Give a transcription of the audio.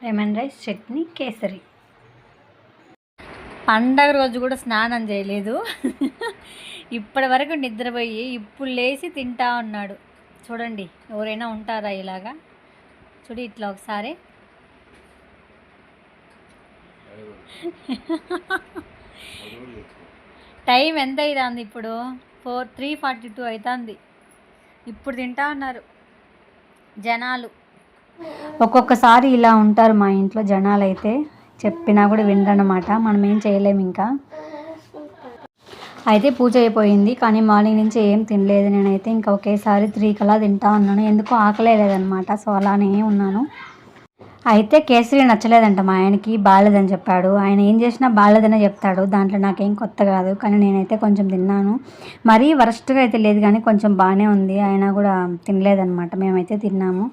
Lemon rice, chutney, kesari. పండగ రోజు కూడా స్నానం చేయలేదు. ఇప్పటి వరకు నిద్రపోయి ఇప్పుడు లేచి తింటా ఉన్నాడు. చూడండి, ఎవరైనా ఉంటారా ఇలాగా? చూడు ఇట్లా ఒకసారి. టైం ఎంత అవుతుంది ఇప్పుడు? 3:42 అవుతుంది. ఇప్పుడు తింటా ఉన్నారు జనాలు. ఒక్కొక్కసారి ఇలా ఉంటారు మా ఇంట్లో జనాలు. అయితే చెప్పినా కూడా వినరన్నమాట. మనం ఏం చేయలేము. ఇంకా అయితే పూజ అయిపోయింది, కానీ మార్నింగ్ నుంచి ఏం తినలేదు నేనైతే. ఇంకా ఒకేసారి 3 కలా తింటా ఉన్నాను. ఎందుకో ఆకలే లేదనమాట. సో అలానే ఉన్నాను. అయితే కేసరి నచ్చలేదంట మా ఆయనకి, బాగాలేదని చెప్పాడు. ఆయన ఏం చేసినా బాగాలేదనే చెప్తాడు, దాంట్లో నాకేం కొత్త కాదు. కానీ నేనైతే కొంచెం తిన్నాను. మరీ వరస్ట్గా అయితే లేదు, కానీ కొంచెం బాగానే ఉంది. ఆయన కూడా తినలేదనమాట. మేమైతే తిన్నాము.